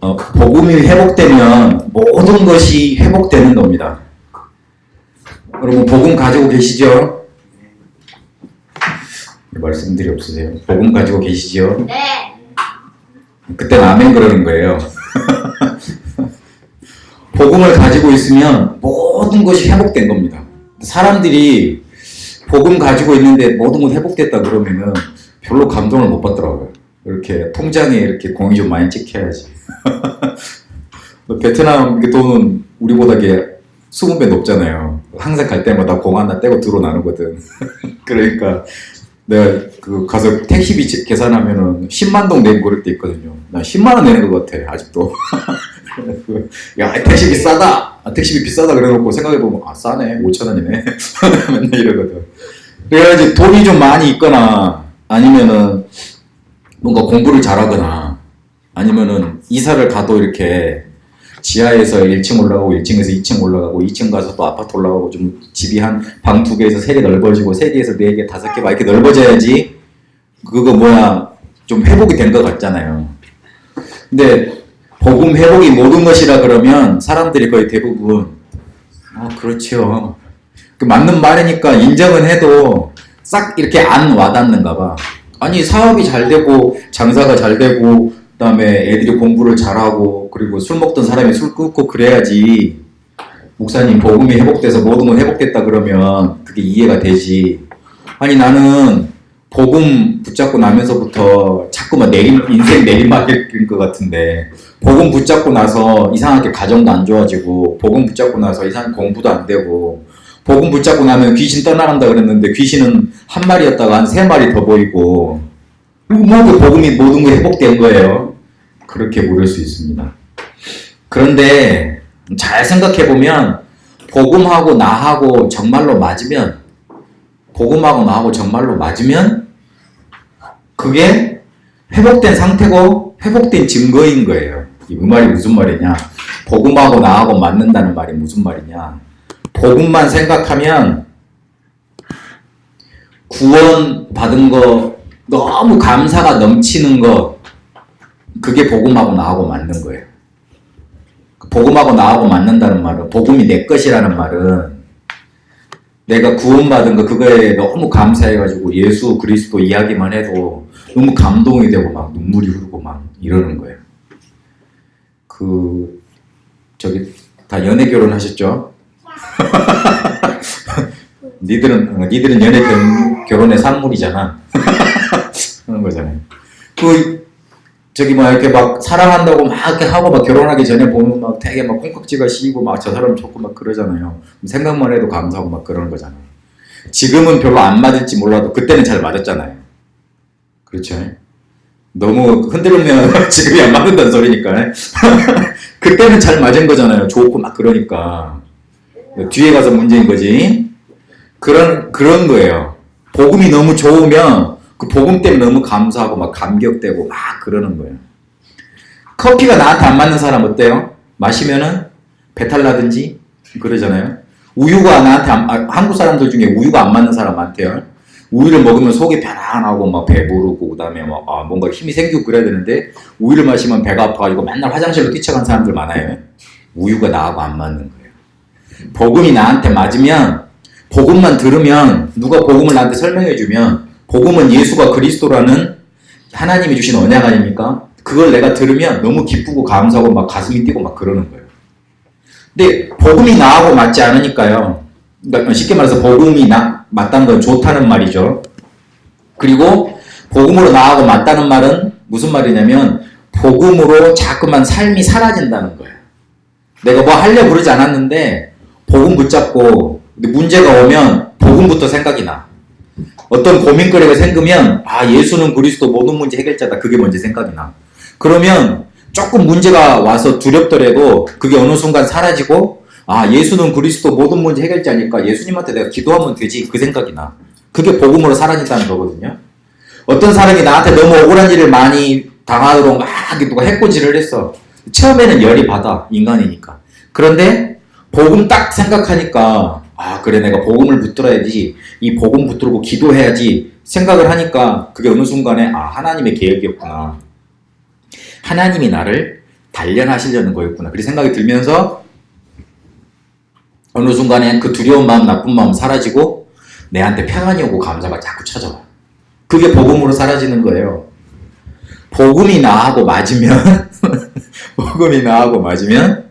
복음이 회복되면 모든 것이 회복되는 겁니다. 여러분 복음 가지고 계시죠? 말씀들이 없으세요? 복음 가지고 계시죠? 네. 그때는 아멘 그러는 거예요. 복음을 가지고 있으면 모든 것이 회복된 겁니다. 사람들이 복음 가지고 있는데 모든 것 회복됐다 그러면은 별로 감동을 못 받더라고요. 이렇게 통장에 이렇게 공이 좀 많이 찍혀야지. 베트남 돈은 우리보다 20배 높잖아요. 항상 갈 때마다 공 하나 떼고 들어 나누거든. 그러니까 내가 가서 택시비 계산하면은 10만 동 내고 그럴 때 있거든요. 나 10만 원 내는 것 같아 아직도. 야 택시비 싸다. 택시비 비싸다 그래놓고 생각해보면 싸네 5천 원이네. 맨날 이러거든. 그래야지 돈이 좀 많이 있거나 아니면은 뭔가 공부를 잘하거나 아니면은 이사를 가도 이렇게 지하에서 1층 올라가고 1층에서 2층 올라가고 2층 가서 또 아파트 올라가고 좀 집이 한 방 2개에서 3개 넓어지고 3개에서 4개 5개 막 이렇게 넓어져야지 그거 좀 회복이 된 것 같잖아요. 근데 복음 회복이 모든 것이라 그러면 사람들이 거의 대부분 그렇죠. 맞는 말이니까 인정은 해도 싹 이렇게 안 와닿는가 봐. 아니 사업이 잘 되고 장사가 잘 되고 그다음에 애들이 공부를 잘하고 그리고 술 먹던 사람이 술 끊고 그래야지 목사님 복음이 회복돼서 모든 건 회복됐다 그러면 그게 이해가 되지. 아니 나는 복음 붙잡고 나면서부터 자꾸만 인생 내리막길 것 같은데 복음 붙잡고 나서 이상하게 가정도 안 좋아지고 복음 붙잡고 나서 이상하게 공부도 안 되고 복음 붙잡고 나면 귀신 떠나간다 그랬는데 귀신은 한 마리였다가 한 3마리 더 보이고 그리고 그 복음이 모든 게 회복된 거예요. 그렇게 물을 수 있습니다. 그런데 잘 생각해보면 복음하고 나하고 정말로 맞으면 복음하고 나하고 정말로 맞으면 그게 회복된 상태고 회복된 증거인 거예요. 이 말이 무슨 말이냐? 복음하고 나하고 맞는다는 말이 무슨 말이냐? 복음만 생각하면 구원 받은 거 너무 감사가 넘치는 거 그게 복음하고 나하고 맞는 거예요. 복음하고 나하고 맞는다는 말은 복음이 내 것이라는 말은 내가 구원받은 거 그거에 너무 감사해가지고 예수 그리스도 이야기만 해도 너무 감동이 되고 막 눈물이 흐르고 막 이러는 거예요. 다 연애 결혼하셨죠? 니들은 연애 결혼의 산물이잖아. 그런 거잖아요. 이렇게 막 사랑한다고 막 이렇게 하고 막 결혼하기 전에 보면 막 되게 막 콩깍지가 씌이고 막 저 사람 좋고 막 그러잖아요. 생각만 해도 감사하고 막 그러는 거잖아요. 지금은 별로 안 맞을지 몰라도 그때는 잘 맞았잖아요. 그렇죠? 너무 흔들면 지금이 안 맞는다는 소리니까. 그때는 잘 맞은 거잖아요. 좋고 막 그러니까. 뒤에 가서 문제인 거지. 그런 거예요. 복음이 너무 좋으면 그 복음 때문에 너무 감사하고 막 감격되고 막 그러는 거예요. 커피가 나한테 안 맞는 사람 어때요? 마시면은 배탈 나든지 그러잖아요. 우유가 나한테 한국 사람들 중에 우유가 안 맞는 사람 많대요. 우유를 먹으면 속이 편안하고 막 배부르고 그다음에 막 뭔가 힘이 생기고 그래야 되는데 우유를 마시면 배가 아파가지고 맨날 화장실로 뛰쳐간 사람들 많아요. 우유가 나하고 안 맞는 거예요. 복음이 나한테 맞으면 복음만 들으면 누가 복음을 나한테 설명해주면 복음은 예수가 그리스도라는 하나님이 주신 언약 아닙니까? 그걸 내가 들으면 너무 기쁘고 감사하고 막 가슴이 뛰고 막 그러는 거예요. 근데 복음이 나하고 맞지 않으니까요. 그러니까 쉽게 말해서 복음이 맞다는 건 좋다는 말이죠. 그리고 복음으로 나하고 맞다는 말은 무슨 말이냐면 복음으로 자꾸만 삶이 사라진다는 거예요. 내가 뭐 하려고 그러지 않았는데 복음 붙잡고 문제가 오면 복음부터 생각이 나. 어떤 고민거리가 생기면 예수는 그리스도 모든 문제 해결자다. 그게 먼저 생각이 나. 그러면 조금 문제가 와서 두렵더라도 그게 어느 순간 사라지고 예수는 그리스도 모든 문제 해결자니까 예수님한테 내가 기도하면 되지. 그 생각이 나. 그게 복음으로 사라진다는 거거든요. 어떤 사람이 나한테 너무 억울한 일을 많이 당하도록 막 누가 해코지를 했어. 처음에는 열이 받아. 인간이니까. 그런데 복음 딱 생각하니까 그래 내가 복음을 붙들어야지. 이 복음 붙들고 기도해야지 생각을 하니까 그게 어느 순간에 하나님의 계획이었구나. 하나님이 나를 단련하시려는 거였구나. 그런 생각이 들면서 어느 순간에 그 두려운 마음, 나쁜 마음 사라지고 내한테 평안이 오고 감사가 자꾸 찾아와. 그게 복음으로 사라지는 거예요. 복음이 나하고 맞으면 복음이 나하고 맞으면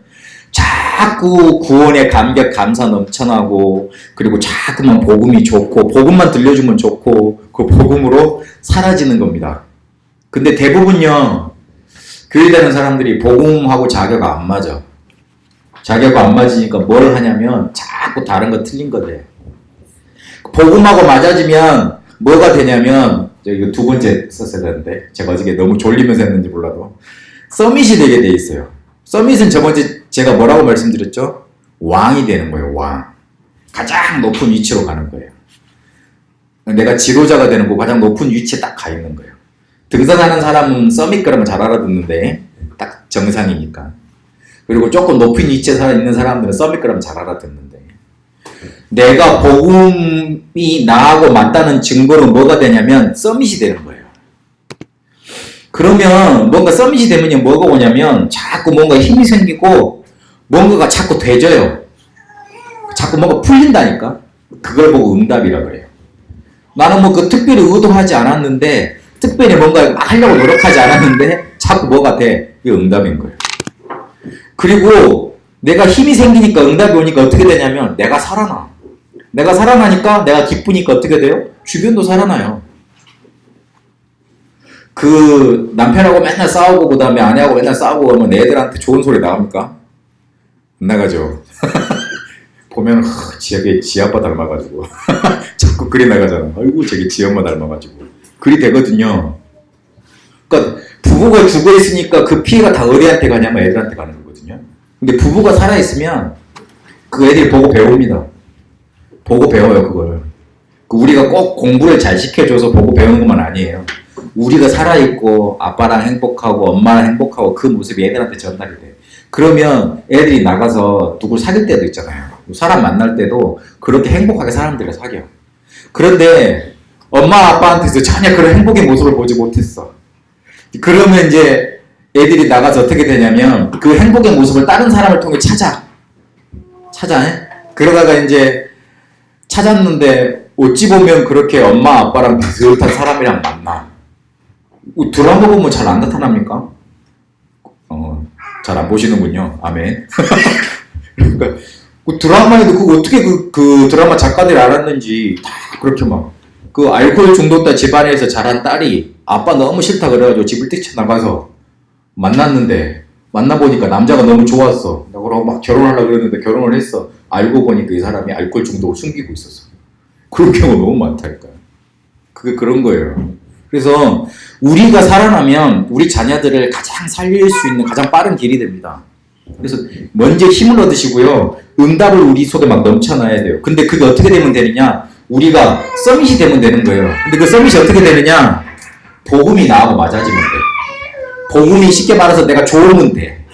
자꾸 구원의 감격, 감사 넘쳐나고 그리고 자꾸만 복음이 좋고 복음만 들려주면 좋고 그 복음으로 사라지는 겁니다. 근데 대부분요 교회 다니는 사람들이 복음하고 자교가 안 맞아. 자교가 안 맞으니까 뭘 하냐면 자꾸 다른 거 틀린 거 돼. 복음하고 맞아지면 뭐가 되냐면 이거 두 번째 썼어야 되는데 제가 어저께 너무 졸리면서 했는지 몰라도 서밋이 되게 돼 있어요. 서밋은 저번에 제가 뭐라고 말씀드렸죠? 왕이 되는 거예요. 왕. 가장 높은 위치로 가는 거예요. 내가 지도자가 되는 거 가장 높은 위치에 딱 가 있는 거예요. 등산하는 사람은 서밋 그러면 잘 알아듣는데 딱 정상이니까. 그리고 조금 높은 위치에 있는 사람들은 서밋 그러면 잘 알아듣는데 내가 복음이 나하고 맞다는 증거는 뭐가 되냐면 서밋이 되는 거예요. 그러면 뭔가 서밋이 되면 뭐가 오냐면 자꾸 뭔가 힘이 생기고 뭔가가 자꾸 되져요. 자꾸 뭔가 풀린다니까. 그걸 보고 응답이라 그래요. 나는 뭐 그 특별히 의도하지 않았는데 특별히 뭔가 하려고 노력하지 않았는데 자꾸 뭐가 돼. 이게 응답인 거예요. 그리고 내가 힘이 생기니까 응답이 오니까 어떻게 되냐면 내가 살아나. 내가 살아나니까 내가 기쁘니까 어떻게 돼요? 주변도 살아나요. 그 남편하고 맨날 싸우고 그 다음에 아내하고 맨날 싸우고 그러면 애들한테 좋은 소리 나갑니까? 안 나가죠. 보면 지 아빠 닮아가지고 자꾸 글이 나가잖아. 아이고 저게 지 엄마 닮아가지고 글이 되거든요. 그러니까 부부가 죽어 있으니까 그 피해가 다 어디한테 가냐면 애들한테 가는 거거든요. 근데 부부가 살아 있으면 그 애들이 보고 배웁니다. 보고 배워요 그걸. 우리가 꼭 공부를 잘 시켜줘서 보고 배우는 것만 아니에요. 우리가 살아있고 아빠랑 행복하고 엄마랑 행복하고 그 모습이 애들한테 전달이 돼. 그러면 애들이 나가서 누굴 사귈 때도 있잖아요. 사람 만날 때도 그렇게 행복하게 사람들을 사겨. 그런데 엄마 아빠한테서 전혀 그런 행복의 모습을 보지 못했어. 그러면 이제 애들이 나가서 어떻게 되냐면 그 행복의 모습을 다른 사람을 통해 찾아. 그러다가 이제 찾았는데 어찌 보면 그렇게 엄마 아빠랑 비슷한 사람이랑 만나. 드라마 보면 잘 안 나타납니까? 잘 안 보시는군요. 아멘. 그러니까 드라마에도 그거 어떻게 그 드라마 작가들이 알았는지 다 그렇게 막 그 알코올 중독자 집안에서 자란 딸이 아빠 너무 싫다 그래가지고 집을 뛰쳐나가서 만났는데 만나보니까 남자가 너무 좋았어. 그러고 막 결혼하려고 그랬는데 결혼을 했어. 알고 보니까 이 사람이 알코올 중독을 숨기고 있었어. 그런 경우 너무 많다니까요. 그게 그런 거예요. 그래서 우리가 살아나면 우리 자녀들을 가장 살릴 수 있는 가장 빠른 길이 됩니다. 그래서 먼저 힘을 얻으시고요. 응답을 우리 속에 막 넘쳐나야 돼요. 근데 그게 어떻게 되면 되느냐? 우리가 서밋이 되면 되는 거예요. 근데 그 서밋이 어떻게 되느냐? 복음이 나하고 맞아지면 돼. 복음이 쉽게 말해서 내가 좋으면 돼.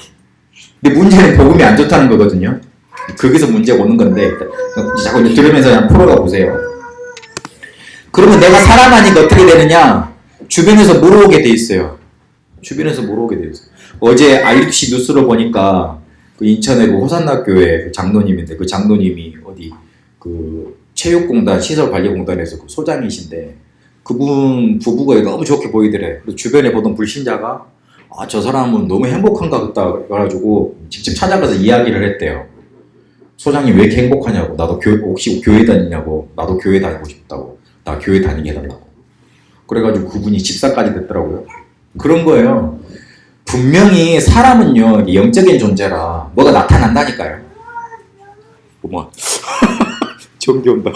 근데 문제는 복음이 안 좋다는 거거든요. 거기서 문제가 오는 건데 자꾸 들으면서 그냥 풀어가 보세요. 그러면 내가 살아나니까 어떻게 되느냐? 주변에서 물어오게 돼 있어요. 어제 IUC 뉴스로 보니까 그 인천의 그 호산나교회 그 장로님인데 그 장로님이 어디 그 체육공단 시설관리공단에서 그 소장이신데 그분 부부가 너무 좋게 보이더래. 그래서 주변에 보던 불신자가 저 사람은 너무 행복한가 보다 그래가지고 직접 찾아가서 이야기를 했대요. 소장님 왜 이렇게 행복하냐고. 나도 혹시 교회 다니냐고. 나도 교회 다니고 싶다고. 나 교회 다니게 해달라고. 그래가지고 그분이 집사까지 됐더라고요. 그런 거예요. 분명히 사람은요 영적인 존재라 뭐가 나타난다니까요. 어머 전기 온다.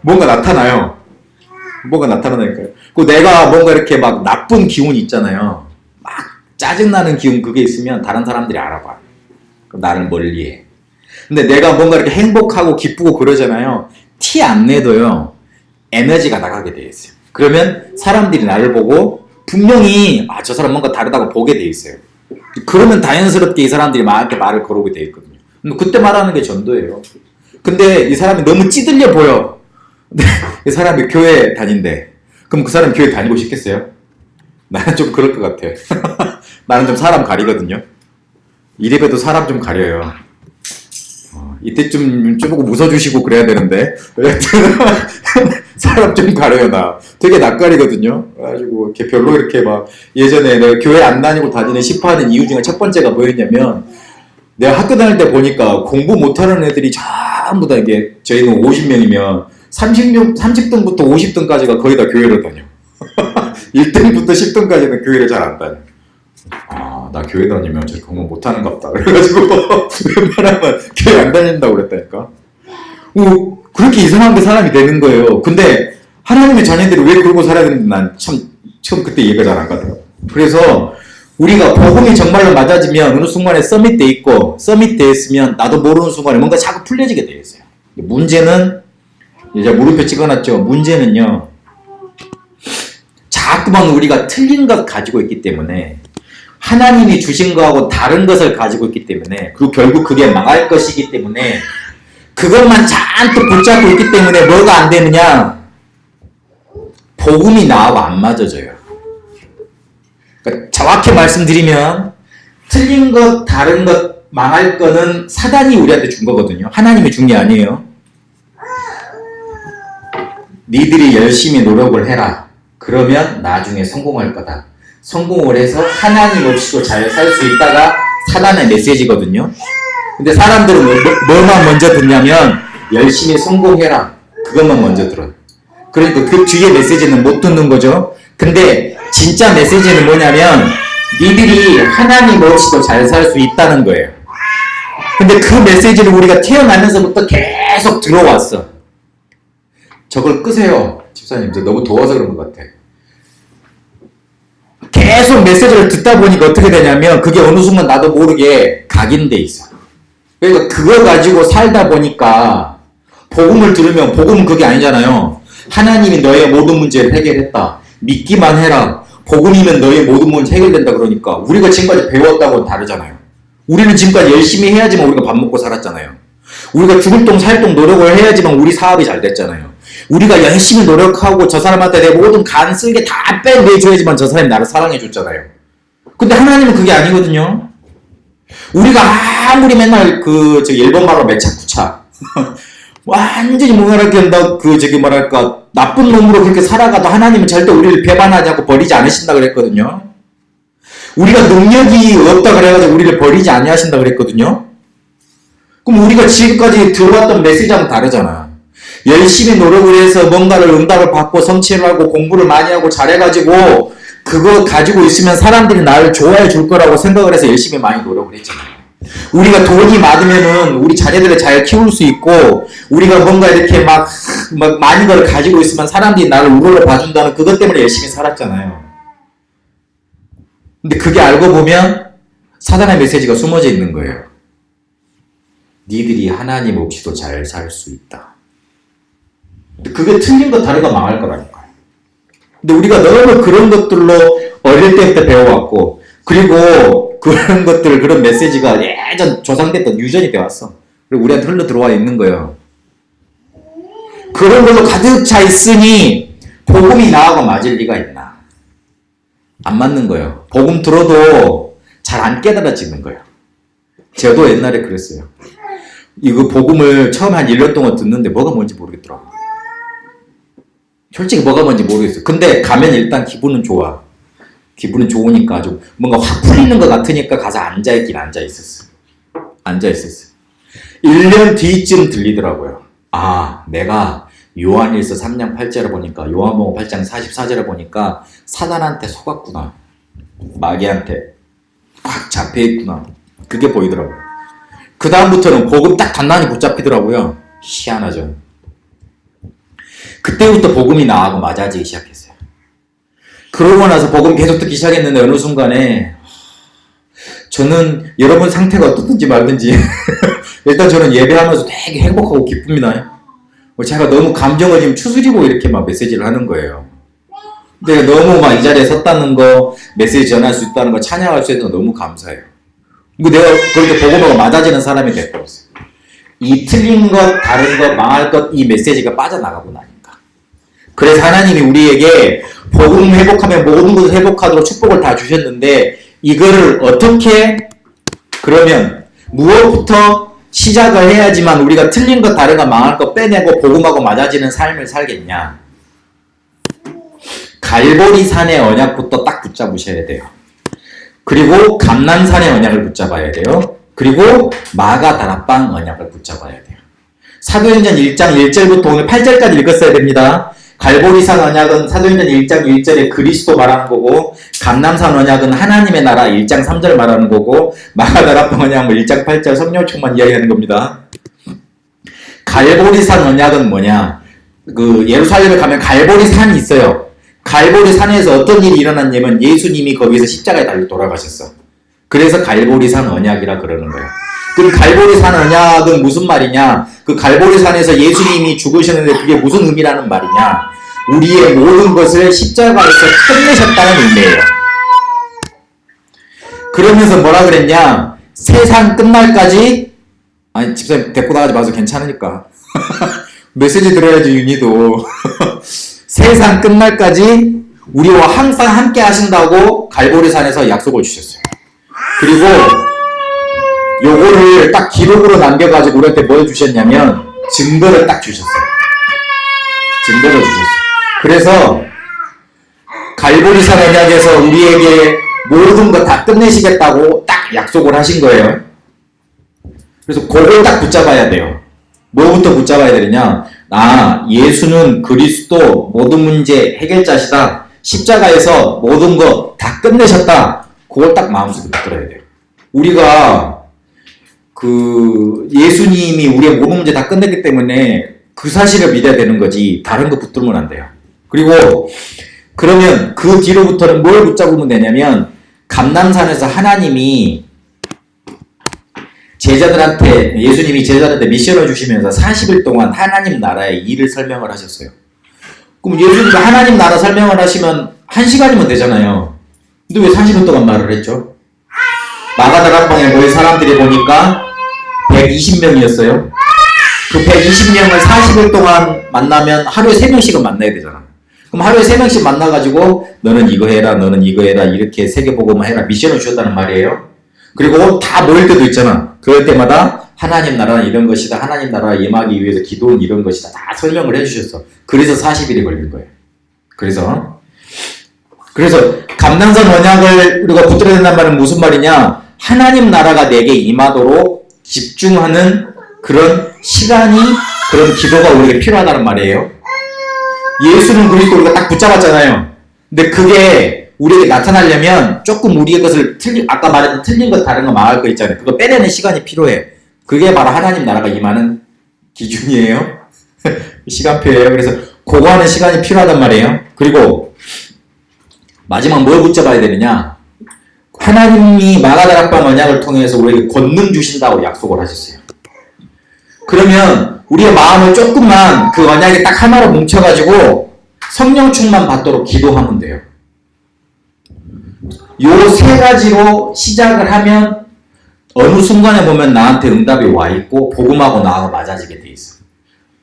뭔가 나타나요. 뭐가 나타나니까요. 그 내가 뭔가 이렇게 막 나쁜 기운이 있잖아요. 막 짜증나는 기운 그게 있으면 다른 사람들이 알아봐. 그럼 나를 멀리해. 근데 내가 뭔가 이렇게 행복하고 기쁘고 그러잖아요. 티 안 내도요 에너지가 나가게 돼 있어요. 그러면 사람들이 나를 보고 분명히 저 사람 뭔가 다르다고 보게 돼 있어요. 그러면 자연스럽게 이 사람들이 나한테 말을 걸어오게 돼 있거든요. 그때 말하는 게 전도예요. 근데 이 사람이 너무 찌들려 보여. 이 사람이 교회 다닌대. 그럼 그 사람이 교회 다니고 싶겠어요? 나는 좀 그럴 것 같아. 나는 좀 사람 가리거든요. 이래봬도 사람 좀 가려요. 이때쯤 조금 웃어주시고 그래야 되는데 사람 좀 가려요. 나 되게 낯가리거든요. 그래가지고 이렇게 별로 이렇게 막 예전에 내가 교회 안 다니고 다니는 시파하는 이유 중에 첫 번째가 뭐였냐면 내가 학교 다닐 때 보니까 공부 못하는 애들이 전부 다 이게 저희는 50명이면 30등부터 50등까지가 거의 다 교회를 다녀. 1등부터 10등까지는 교회를 잘 안 다녀. 나 교회 다니면 저 공부 못하는갑다. 그래가지고 웬만하면 교회 안 다닌다고 그랬다니까. 그렇게 이상한 게 사람이 되는 거예요. 근데 하나님의 자녀들이 왜 그러고 살아야 되는지 난 참 처음 그때 이해가 잘 안 가더라고. 그래서 우리가 복음이 정말로 맞아지면 어느 순간에 서밋돼 있고 서밋돼 있으면 나도 모르는 순간에 뭔가 자꾸 풀려지게 돼 있어요. 문제는 이제 무릎에 찍어놨죠. 문제는요. 자꾸만 우리가 틀린 것 가지고 있기 때문에 하나님이 주신 거하고 다른 것을 가지고 있기 때문에 그리고 결국 그게 망할 것이기 때문에 그것만 잔뜩 붙잡고 있기 때문에 뭐가 안 되느냐? 복음이 나하고 안 맞아져요. 그러니까 정확히 말씀드리면 틀린 것, 다른 것, 망할 거는 사단이 우리한테 준 거거든요. 하나님이 준 게 아니에요. 니들이 열심히 노력을 해라. 그러면 나중에 성공할 거다. 성공을 해서 하나님 없이도 잘 살 수 있다가 사단의 메시지거든요. 근데 사람들은 뭐만 먼저 듣냐면 열심히 성공해라. 그것만 먼저 들어요. 그러니까 그 뒤에 메시지는 못 듣는 거죠. 근데 진짜 메시지는 뭐냐면 니들이 하나님 없이도 잘 살 수 있다는 거예요. 근데 그 메시지를 우리가 태어나면서부터 계속 들어왔어. 저걸 끄세요. 집사님, 저 너무 더워서 그런 것 같아. 계속 메시지를 듣다 보니까 어떻게 되냐면 그게 어느 순간 나도 모르게 각인돼 있어. 그러니까 그거 가지고 살다 보니까 복음을 들으면 복음은 그게 아니잖아요. 하나님이 너의 모든 문제를 해결했다. 믿기만 해라. 복음이면 너의 모든 문제 해결된다 그러니까 우리가 지금까지 배웠다고는 다르잖아요. 우리는 지금까지 열심히 해야지만 우리가 밥 먹고 살았잖아요. 우리가 죽을 똥 살 똥 노력을 해야지만 우리 사업이 잘 됐잖아요. 우리가 열심히 노력하고 저 사람한테 내 모든 간 쓸게 다 빼내줘야지만 저 사람이 나를 사랑해줬잖아요. 근데 하나님은 그게 아니거든요. 우리가 아무리 맨날 일본 말로 매차쿠차 완전히 뭐랄까 나쁜 놈으로 그렇게 살아가도 하나님은 절대 우리를 배반하지 않고 버리지 않으신다 그랬거든요. 우리가 능력이 없다 그래가지고 우리를 버리지 아니하신다 그랬거든요. 그럼 우리가 지금까지 들어왔던 메시지하고는 다르잖아. 열심히 노력을 해서 뭔가를 응답을 받고 성취를 하고 공부를 많이 하고 잘해가지고 그거 가지고 있으면 사람들이 나를 좋아해 줄 거라고 생각을 해서 열심히 많이 노력을 했잖아요. 우리가 돈이 많으면은 우리 자녀들을 잘 키울 수 있고 우리가 뭔가 이렇게 막 많은 걸 가지고 있으면 사람들이 나를 우러러 봐준다는 그것 때문에 열심히 살았잖아요. 근데 그게 알고 보면 사단의 메시지가 숨어져 있는 거예요. 니들이 하나님 없이도 잘 살 수 있다. 그게 틀린 거 다른 거 망할 거라니까요. 근데 우리가 너무 그런 것들로 어릴 때부터 배워왔고 그리고 그런 것들 그런 메시지가 예전 조상됐던 유전이 되어왔어. 그리고 우리한테 흘러 들어와 있는 거예요. 그런 걸로 가득 차 있으니 복음이 나하고 맞을 리가 있나? 안 맞는 거예요. 복음 들어도 잘 안 깨달아지는 거예요. 저도 옛날에 그랬어요. 이거 복음을 처음 한 1년 동안 듣는데 뭐가 뭔지 모르겠더라고요. 솔직히 뭐가 뭔지 모르겠어요. 근데 가면 일단 기분은 좋아. 기분은 좋으니까 좀 뭔가 확 풀리는 것 같으니까 가서 앉아있긴 앉아있었어요. 1년 뒤쯤 들리더라고요. 내가 요한일서 3장 8절을 보니까 요한복음 8장 44절을 보니까 사단한테 속았구나. 마귀한테 확 잡혀있구나. 그게 보이더라고요. 그 다음부터는 복음 딱 단단히 붙잡히더라고요. 희한하죠. 그때부터 복음이 나하고 맞아지기 시작했어요. 그러고 나서 복음 계속 듣기 시작했는데 어느 순간에 저는 여러분 상태가 어떻든지 말든지 일단 저는 예배하면서 되게 행복하고 기쁩니다. 제가 너무 감정을 지금 추스리고 이렇게 막 메시지를 하는 거예요. 근데 너무 막 이 자리에 섰다는 거, 메시지 전할 수 있다는 거, 찬양할 수 있는 거 너무 감사해요. 내가 그렇게 복음하고 맞아지는 사람이 됐어요. 이 틀린 것, 다른 것, 망할 것, 이 메시지가 빠져나가고 나니까. 그래서 하나님이 우리에게 복음 회복하면 모든 것을 회복하도록 축복을 다 주셨는데 이거를 어떻게 그러면 무엇부터 시작을 해야지만 우리가 틀린 것 다른 거 망할 거 빼내고 복음하고 맞아지는 삶을 살겠냐. 갈보리산의 언약부터 딱 붙잡으셔야 돼요. 그리고 감난산의 언약을 붙잡아야 돼요. 그리고 마가다락방 언약을 붙잡아야 돼요. 사도행전 1장 1절부터 오늘 8절까지 읽었어야 됩니다. 갈보리산 언약은 사도행전 1장 1절에 그리스도 말하는 거고, 감남산 언약은 하나님의 나라 1장 3절 말하는 거고, 마가다락방 언약은 1장 8절 성령 충만 이야기하는 겁니다. 갈보리산 언약은 뭐냐? 예루살렘에 가면 갈보리산이 있어요. 갈보리산에서 어떤 일이 일어났냐면 예수님이 거기서 십자가에 달려 돌아가셨어. 그래서 갈보리산 언약이라 그러는 거예요. 그럼 갈보리산 언약은 무슨 말이냐? 그 갈보리산에서 예수님이 죽으셨는데 그게 무슨 의미라는 말이냐? 우리의 모든 것을 십자가에서 끝내셨다는 의미예요. 그러면서 뭐라 그랬냐? 세상 끝날까지, 아니 집사님 데리고 나가지 마서 괜찮으니까 메시지 들어야지 윤희도 세상 끝날까지 우리와 항상 함께 하신다고 갈보리산에서 약속을 주셨어요. 그리고 요거를 딱 기록으로 남겨가지고 우리한테 뭘 주셨냐면 증거를 딱 주셨어요. 증거를 주셨어요. 그래서 갈보리산 언약에서 우리에게 모든 거 다 끝내시겠다고 딱 약속을 하신 거예요. 그래서 그걸 딱 붙잡아야 돼요. 뭐부터 붙잡아야 되느냐? 예수는 그리스도 모든 문제 해결자시다. 십자가에서 모든 거 다 끝내셨다. 그걸 딱 마음속에 붙들어야 돼요. 우리가 예수님이 우리의 모든 문제 다 끝냈기 때문에 그 사실을 믿어야 되는 거지 다른 거 붙들면 안 돼요. 그리고 그러면 그 뒤로부터는 뭘 붙잡으면 되냐면 감남산에서 하나님이 예수님이 제자들한테 미션을 주시면서 40일 동안 하나님 나라의 일을 설명을 하셨어요. 그럼 예수님이 하나님 나라 설명을 하시면 1시간이면 되잖아요. 근데 왜 40일 동안 말을 했죠? 마가다락방에 모인 사람들이 보니까 120명이었어요. 그 120명을 40일 동안 만나면 하루에 3명씩은 만나야 되잖아. 그럼 하루에 3명씩 만나가지고 너는 이거 해라, 너는 이거 해라, 이렇게 세계복음을 해라 미션을 주셨다는 말이에요. 그리고 다 모일 때도 있잖아. 그럴 때마다 하나님 나라는 이런 것이다. 하나님 나라에 임하기 위해서 기도는 이런 것이다. 다 설명을 해주셨어. 그래서 40일이 걸린 거예요. 그래서 감난산 언약을 우리가 붙들어야 된다는 말은 무슨 말이냐? 하나님 나라가 내게 임하도록 집중하는 그런 시간이, 그런 기도가 우리에게 필요하다는 말이에요. 예수는 그리스도 우리가 딱 붙잡았잖아요. 근데 그게 우리에게 나타나려면 조금 우리의 것을 아까 말했던 틀린 것 다른 거 망할 거 있잖아요. 그거 빼내는 시간이 필요해. 그게 바로 하나님 나라가 임하는 기준이에요. 시간표예요. 그래서 그거 하는 시간이 필요하단 말이에요. 그리고 마지막 뭘 붙잡아야 되느냐? 하나님이 마가다락방 언약을 통해서 우리에게 권능 주신다고 약속을 하셨어요. 그러면 우리의 마음을 조금만 그 언약에 딱 하나로 뭉쳐가지고 성령 충만 받도록 기도하면 돼요. 요 세 가지로 시작을 하면 어느 순간에 보면 나한테 응답이 와 있고 복음하고 나하고 맞아지게 돼 있어.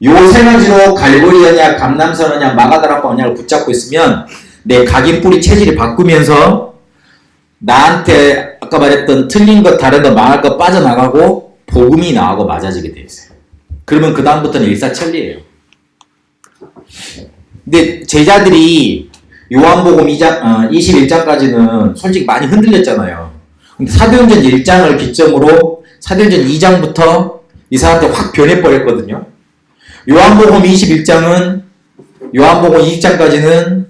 요 세 가지로 갈보리 언약, 감남산 언약, 마가다락방 언약을 붙잡고 있으면 내 각인 뿌리 체질이 바꾸면서 나한테 아까 말했던 틀린 것, 다른 것, 망할 것 빠져나가고 복음이 나하고 맞아지게 돼 있어요. 그러면 그 다음부터는 일사천리예요. 근데 제자들이 요한복음 21장까지는 솔직히 많이 흔들렸잖아요. 근데 사도행전 1장을 기점으로 사도행전 2장부터 이 사람들 확 변해버렸거든요. 요한복음 21장은 요한복음 20장까지는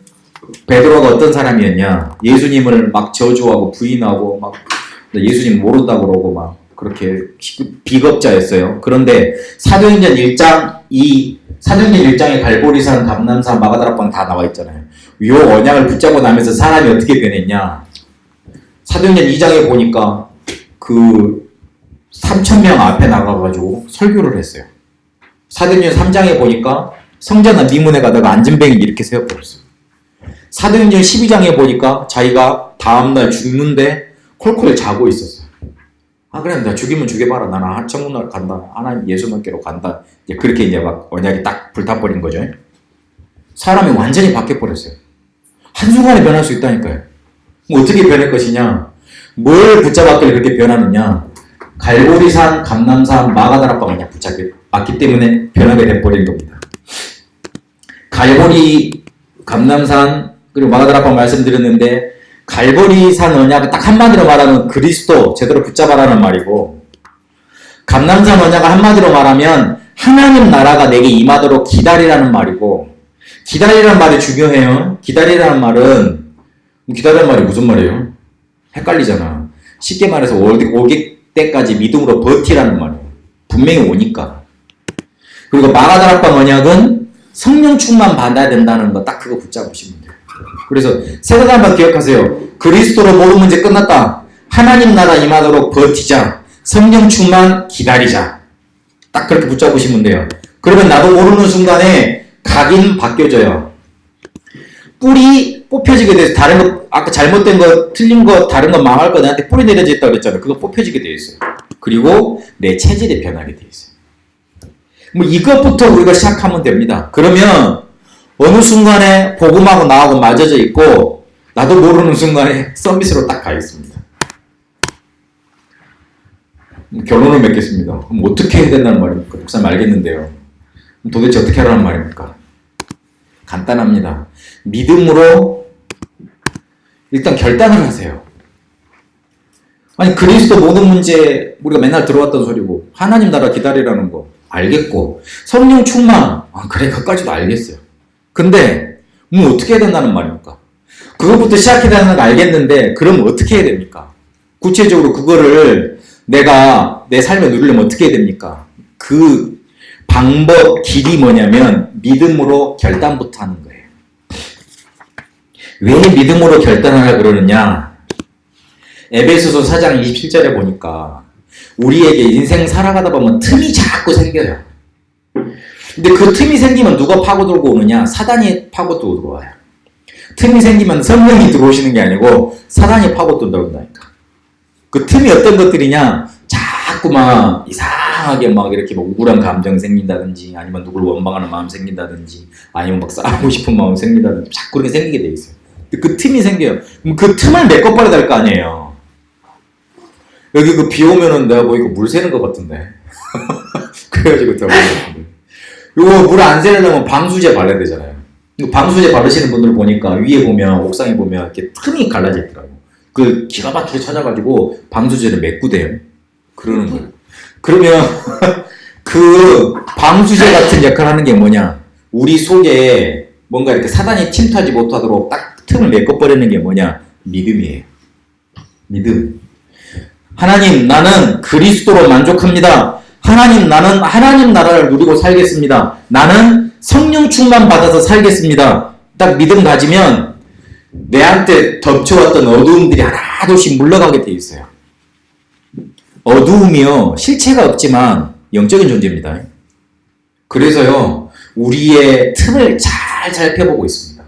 베드로가 어떤 사람이었냐? 예수님을 막 저주하고 부인하고 막 예수님 모른다고 그러고 막 그렇게 비겁자였어요. 그런데 사도행전 1장에 갈보리산, 감남산, 마가다락방 다 나와 있잖아요. 요 언약을 붙잡고 나면서 사람이 어떻게 변했냐? 사도행전 2장에 보니까 그 3,000명 앞에 나가가지고 설교를 했어요. 사도행전 3장에 보니까 성전 미문에 가다가 안전뱅이 이렇게 세워버렸어요. 사도행전 12장에 보니까 자기가 다음날 죽는데 콜콜 자고 있었어요. 그래, 나 죽이면 죽여봐라. 나는 천국날 간다. 하나님 예수 믿기로 간다. 이제 그렇게 이제 막 언약이 딱 불타버린 거죠. 사람이 완전히 바뀌어버렸어요. 한순간에 변할 수 있다니까요. 어떻게 변할 것이냐? 뭘 붙잡았길래 그렇게 변하느냐? 갈보리산, 감남산, 마가다락방을 그냥 붙잡았기 때문에 변하게 돼버린 겁니다. 갈보리, 감남산, 그리고 마가다락방 말씀드렸는데, 갈보리산 언약은 딱 한마디로 말하면 그리스도 제대로 붙잡아라는 말이고, 감남산 언약을 한마디로 말하면 하나님 나라가 내게 임하도록 기다리라는 말이고, 기다리라는 말이 중요해요. 기다리라는 말이 무슨 말이에요? 헷갈리잖아. 쉽게 말해서 오기 때까지 믿음으로 버티라는 말이에요. 분명히 오니까. 그리고 마가다락방 언약은 성령 충만 받아야 된다는 거 딱 그거 붙잡으시면 돼요. 그래서 세 가지 한번 기억하세요. 그리스도로 모든 문제 끝났다. 하나님 나라 임하도록 버티자. 성령 충만 기다리자. 딱 그렇게 붙잡으시면 돼요. 그러면 나도 모르는 순간에 각인 바뀌어져요. 뿔이 뽑혀지게 돼서 다른 거 아까 잘못된 거 틀린 거 다른 거 망할 거 나한테 뿔이 내려져 있다고 그랬잖아요. 그거 뽑혀지게 돼 있어요. 그리고 내 체질이 변하게 돼 있어요. 뭐 이것부터 우리가 시작하면 됩니다. 그러면 어느 순간에 복음하고 나하고 맞아져 있고 나도 모르는 순간에 서비스로 딱 가겠습니다. 결론을 맺겠습니다. 그럼 어떻게 해야 된다는 말입니까? 목사님 알겠는데요. 도대체 어떻게 하라는 말입니까? 간단합니다. 믿음으로 일단 결단을 하세요. 아니 그리스도 모든 문제 우리가 맨날 들어왔던 소리고 하나님 나라 기다리라는 거 알겠고 성령 충만 그래 그까지도 알겠어요. 근데 뭐 어떻게 해야 된다는 말입니까? 그것부터 시작해야 되는 거 알겠는데 그럼 어떻게 해야 됩니까? 구체적으로 그거를 내가 내 삶에 누리려면 어떻게 해야 됩니까? 그 방법 길이 뭐냐면 믿음으로 결단부터 하는 거예요. 왜 믿음으로 결단하라 그러느냐? 에베소서 4장 27절에 보니까 우리에게 인생 살아가다 보면 틈이 자꾸 생겨요. 근데 그 틈이 생기면 누가 파고들고 오느냐? 사단이 파고들고 들어와요. 틈이 생기면 성령이 들어오시는 게 아니고 사단이 파고들고 온다니까. 그 틈이 어떤 것들이냐? 자꾸 막 이상하게 막 이렇게 막 우울한 감정 생긴다든지 아니면 누굴 원망하는 마음 생긴다든지 아니면 막 싸우고 싶은 마음 생긴다든지 자꾸 그렇게 생기게 돼 있어요. 그 틈이 생겨요. 그럼 그 틈을 메꿔버려야 될 거 아니에요. 여기 그 비 오면은 내가 보니까 물 새는 것 같은데. 그래가지고 들어가는데. 이거 물 안 새려면 방수제 발라야 되잖아요. 방수제 바르시는 분들 보니까 위에 보면 옥상에 보면 이렇게 틈이 갈라져 있더라고. 그 기가 막히게 찾아가지고 방수제를 메꾸대요. 그러는 거예요. 그러면 그 방수제 같은 역할을 하는 게 뭐냐? 우리 속에 뭔가 이렇게 사단이 침투하지 못하도록 딱 틈을 메꿔버리는 게 뭐냐? 믿음이에요. 믿음. 하나님, 나는 그리스도로 만족합니다. 하나님, 나는 하나님 나라를 누리고 살겠습니다. 나는 성령 충만 받아서 살겠습니다. 딱 믿음 가지면 내한테 덮쳐왔던 어두움들이 하나둘씩 물러가게 돼 있어요. 어두움이요, 실체가 없지만 영적인 존재입니다. 그래서요, 우리의 틈을 잘 살펴보고 있습니다.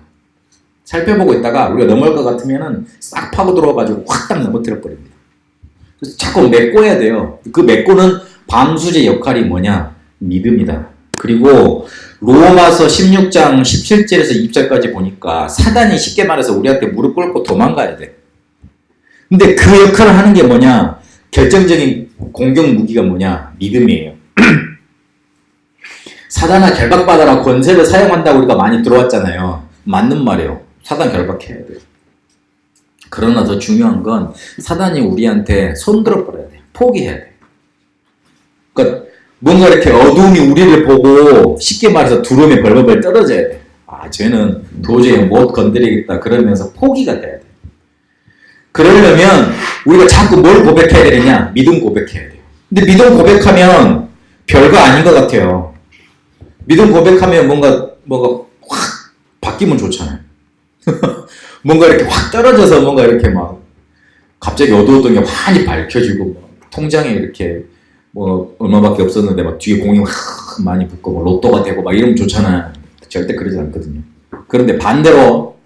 살펴보고 있다가 우리가 넘어갈 것 같으면은 싹 파고 들어와가지고 확 딱 넘어뜨려 버립니다. 그래서 자꾸 메꿔야 돼요. 그 메꾸는 방수제 역할이 뭐냐? 믿음이다. 그리고 로마서 16장 17절에서 20절까지 보니까 사단이 쉽게 말해서 우리한테 무릎 꿇고 도망가야 돼. 근데 그 역할을 하는 게 뭐냐? 결정적인 공격 무기가 뭐냐? 믿음이에요. 사단아 결박받아라 권세를 사용한다고 우리가 많이 들어왔잖아요. 맞는 말이에요. 사단 결박해야 돼요. 그러나 더 중요한 건 사단이 우리한테 손들어 버려야 돼요. 포기해야 돼요. 그러니까 뭔가 이렇게 어두움이 우리를 보고 쉽게 말해서 두려움에 벌벌 떨어져야 돼. 아, 쟤는 도저히 못 건드리겠다. 그러면서 포기가 돼야 돼. 그러려면 우리가 자꾸 뭘 고백해야 되느냐? 믿음 고백해야 돼요. 근데 믿음 고백하면 별거 아닌 것 같아요. 믿음 고백하면 뭔가 확 바뀌면 좋잖아요. 뭔가 이렇게 확 떨어져서 뭔가 이렇게 막 갑자기 어두웠던 게 환히 밝혀지고 뭐 통장에 이렇게 뭐 얼마밖에 없었는데 막 뒤에 공이 확 많이 붙고 뭐 로또가 되고 막 이러면 좋잖아요. 절대 그러지 않거든요. 그런데 반대로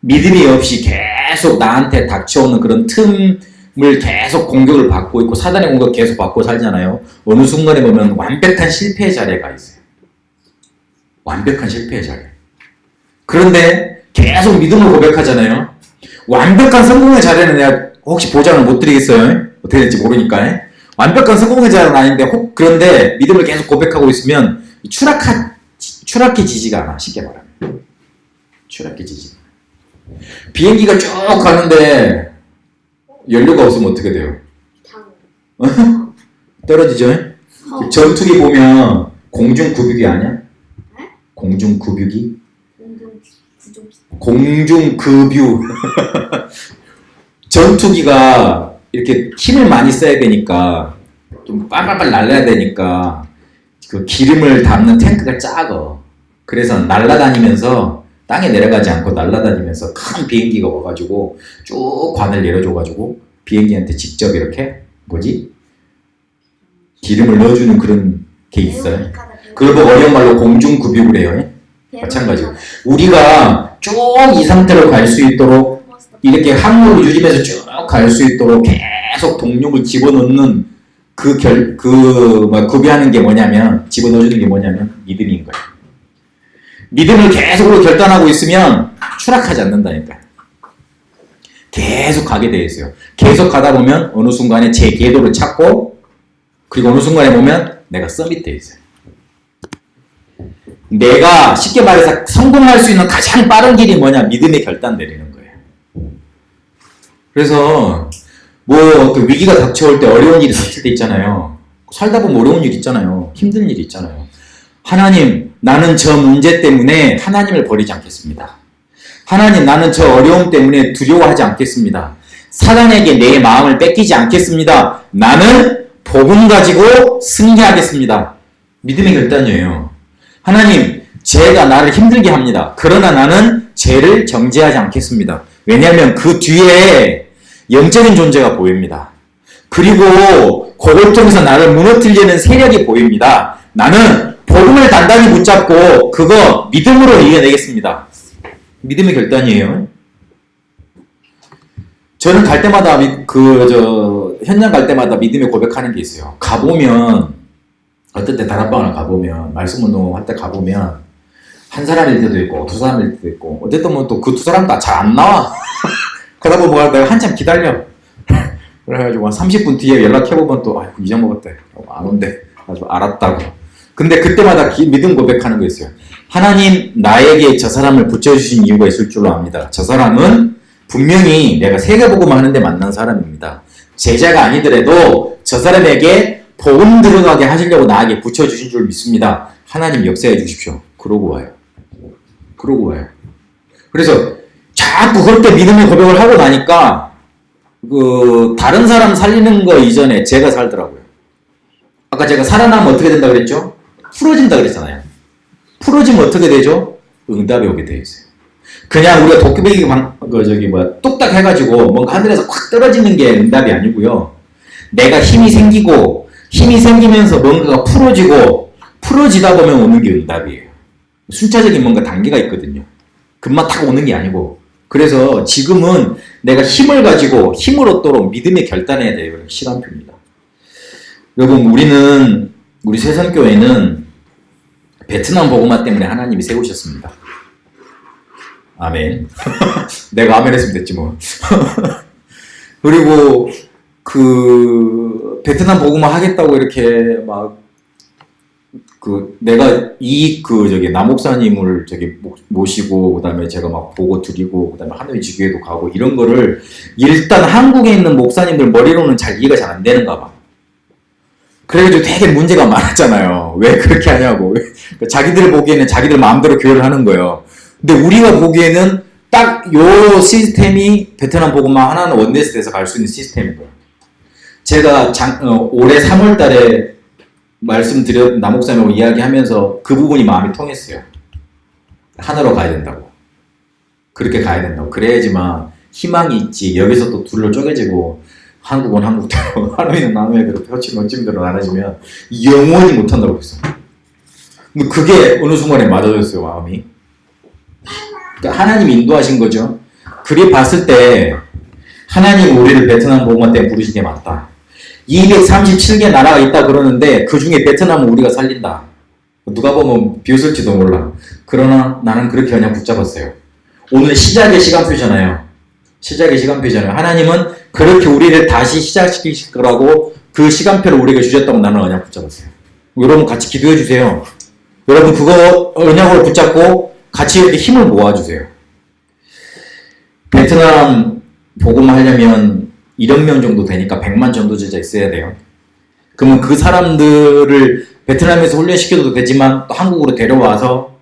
믿음이 없이 계속 나한테 닥쳐오는 그런 틈을 계속 공격을 받고 있고 사단의 공격 계속 받고 살잖아요. 어느 순간에 보면 완벽한 실패의 자리에 가 있어요. 완벽한 실패의 자리. 그런데 계속 믿음을 고백하잖아요. 완벽한 성공의 자리는 내가 혹시 보장을 못 드리겠어요. 어떻게 될지 모르니까. 완벽한 성공의 자리는 아닌데 그런데 믿음을 계속 고백하고 있으면 추락해지지가 않아. 쉽게 말하면 추락해지지. 비행기가 쭉 가는데 연료가 없으면 어떻게 돼요? 떨어지죠? 전투기 보면 공중급유기 아니야? 공중급유기? 공중급유. 전투기가 이렇게 힘을 많이 써야 되니까 좀 빨빨빨 날려야 되니까 그 기름을 담는 탱크가 작아. 그래서 날아다니면서 땅에 내려가지 않고 날아다니면서 큰 비행기가 와가지고 쭉 관을 내려줘가지고 비행기한테 직접 이렇게 기름을 넣어주는 그런 게 있어요. 그걸 보고 어려운 말로 공중급유를 해요. 마찬가지고 우리가 쭉 이 상태로 갈 수 있도록 이렇게 항로를 유지해서 쭉 갈 수 있도록 계속 동력을 집어넣는 구비하는 게 뭐냐면 집어넣어주는 게 뭐냐면 믿음인 거예요. 믿음을 계속으로 결단하고 있으면 추락하지 않는다니까요. 계속 가게 돼 있어요. 계속 가다 보면 어느 순간에 제 궤도를 찾고 그리고 어느 순간에 보면 내가 서밋돼 있어요. 내가 쉽게 말해서 성공할 수 있는 가장 빠른 길이 뭐냐? 믿음의 결단 내리는 거예요. 그래서 그 위기가 닥쳐올 때 어려운 일이 닥칠 때 있잖아요. 살다 보면 어려운 일 있잖아요. 힘든 일이 있잖아요. 하나님, 나는 저 문제 때문에 하나님을 버리지 않겠습니다. 하나님, 나는 저 어려움 때문에 두려워하지 않겠습니다. 사단에게 내 마음을 뺏기지 않겠습니다. 나는 복음 가지고 승리하겠습니다. 믿음의 결단이에요. 하나님, 죄가 나를 힘들게 합니다. 그러나 나는 죄를 정죄하지 않겠습니다. 왜냐하면 그 뒤에 영적인 존재가 보입니다. 그리고 그걸 통해서 나를 무너뜨리려는 세력이 보입니다. 나는 복음을 단단히 붙잡고 그거 믿음으로 이겨내겠습니다. 믿음의 결단이에요. 저는 갈 때마다 현장 갈 때마다 믿음의 고백하는 게 있어요. 가보면 어떨 때 다락방을 가보면 말씀 운동 할 때 가보면 한 사람일 때도 있고 두 사람일 때도 있고 어쨌든 뭐 또 그 두 사람 다 잘 안 나와. 그러다 보면 내가 한참 기다려. 그래가지고 한 30분 뒤에 연락해보면 또 아이고 잊어먹었대. 안 온대. 그래서 알았다고. 근데 그때마다 믿음 고백하는 거 있어요. 하나님, 나에게 저 사람을 붙여주신 이유가 있을 줄로 압니다. 저 사람은 분명히 내가 세계복음을 하는데 만난 사람입니다. 제자가 아니더라도 저 사람에게 복음 들어가게 하시려고 나에게 붙여주신 줄 믿습니다. 하나님 역사해 주십시오. 그러고 와요. 그래서 자꾸 그렇게 믿음의 고백을 하고 나니까 다른 사람 살리는 거 이전에 제가 살더라고요. 아까 제가 살아나면 어떻게 된다 그랬죠? 풀어진다 그랬잖아요. 풀어지면 어떻게 되죠? 응답이 오게 돼 있어요. 그냥 우리가 도깨비 뚝딱 해가지고 뭔가 하늘에서 콱 떨어지는 게 응답이 아니고요. 내가 힘이 생기면서 뭔가가 풀어지다 보면 오는 게 응답이에요. 순차적인 뭔가 단계가 있거든요. 금방 탁 오는 게 아니고. 그래서 지금은 내가 힘을 가지고 힘을 얻도록 믿음의 결단해야 돼요. 시간표입니다. 여러분, 우리 세선교회는 베트남 복음화 때문에 하나님이 세우셨습니다. 아멘. 내가 아멘 했으면 됐지 뭐. 그리고 베트남 복음화 하겠다고 이렇게 내가 남 목사님을 모시고, 그 다음에 제가 보고 드리고, 그 다음에 하노이 지교회도 가고, 이런 거를 일단 한국에 있는 목사님들 머리로는 이해가 잘 안 되는가 봐. 그래가지고 되게 문제가 많았잖아요. 왜 그렇게 하냐고. 자기들 보기에는 자기들 마음대로 교회를 하는 거예요. 근데 우리가 보기에는 딱 요 시스템이 베트남 복음화 하나는 원네스트에서 갈 수 있는 시스템인 거예요. 제가 올해 3월 달에 말씀드렸 남목사님하고 이야기하면서 그 부분이 마음이 통했어요. 하나로 가야 된다고. 그렇게 가야 된다고. 그래야지만 희망이 있지. 여기서 또 둘로 쪼개지고 한국은 한국대로, 하노이는 하노이대로, 표치는 멋짐대로 나눠지면 영원히 못한다고 그랬어요. 근데 그게 어느 순간에 맞아졌어요, 마음이. 그러니까 하나님이 인도하신 거죠. 그리 봤을 때 하나님 우리를 베트남 복음화 때문에 부르신 게 맞다. 237개 나라가 있다 그러는데 그 중에 베트남은 우리가 살린다. 누가 보면 비웃을지도 몰라. 그러나 나는 그렇게 그냥 붙잡았어요. 오늘 시작의 시간표잖아요. 시작의 시간표잖아요. 하나님은 그렇게 우리를 다시 시작시키실 거라고 그 시간표를 우리에게 주셨다고 나는 언약 붙잡았어요. 여러분 같이 기도해 주세요. 여러분 그거 언약을 붙잡고 같이 이렇게 힘을 모아주세요. 베트남 복음하려면 1억 명 정도 되니까 100만 전도제자 있어야 돼요. 그러면 그 사람들을 베트남에서 훈련시켜도 되지만 또 한국으로 데려와서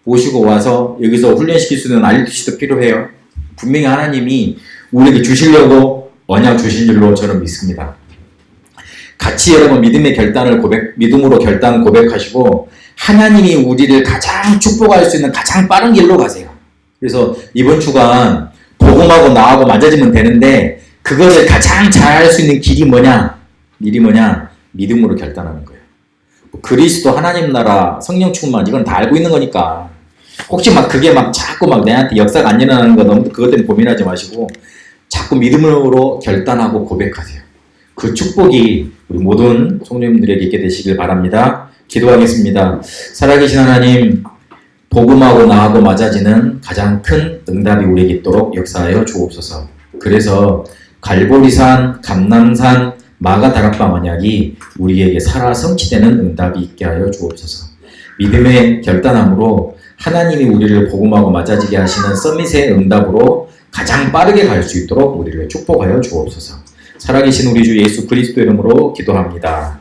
모시고 와서 여기서 훈련시킬 수 있는 RUTC도 필요해요. 분명히 하나님이 우리에게 주시려고 언약 주신 줄로 저는 믿습니다. 같이 여러분 믿음의 결단을 믿음으로 결단 고백하시고 하나님이 우리를 가장 축복할 수 있는 가장 빠른 길로 가세요. 그래서 이번 주간 복음하고 나하고 맞아지면 되는데 그거를 가장 잘 할 수 있는 길이 뭐냐? 믿음으로 결단하는 거예요. 그리스도 하나님 나라 성령 충만 이건 다 알고 있는 거니까 혹시 막 그게 막 자꾸 막 내한테 역사가 안 일어나는 거 너무 그것 때문에 고민하지 마시고 자꾸 믿음으로 결단하고 고백하세요. 그 축복이 우리 모든 성도님들에게 있게 되시길 바랍니다. 기도하겠습니다. 살아계신 하나님, 복음하고 나하고 맞아지는 가장 큰 응답이 우리에게 있도록 역사하여 주옵소서. 그래서 갈보리산, 감남산, 마가다락방 언약이 우리에게 살아 성취되는 응답이 있게 하여 주옵소서. 믿음의 결단함으로 하나님이 우리를 복음하고 맞아지게 하시는 서밋의 응답으로 가장 빠르게 갈 수 있도록 우리를 축복하여 주옵소서. 살아계신 우리 주 예수 그리스도 이름으로 기도합니다.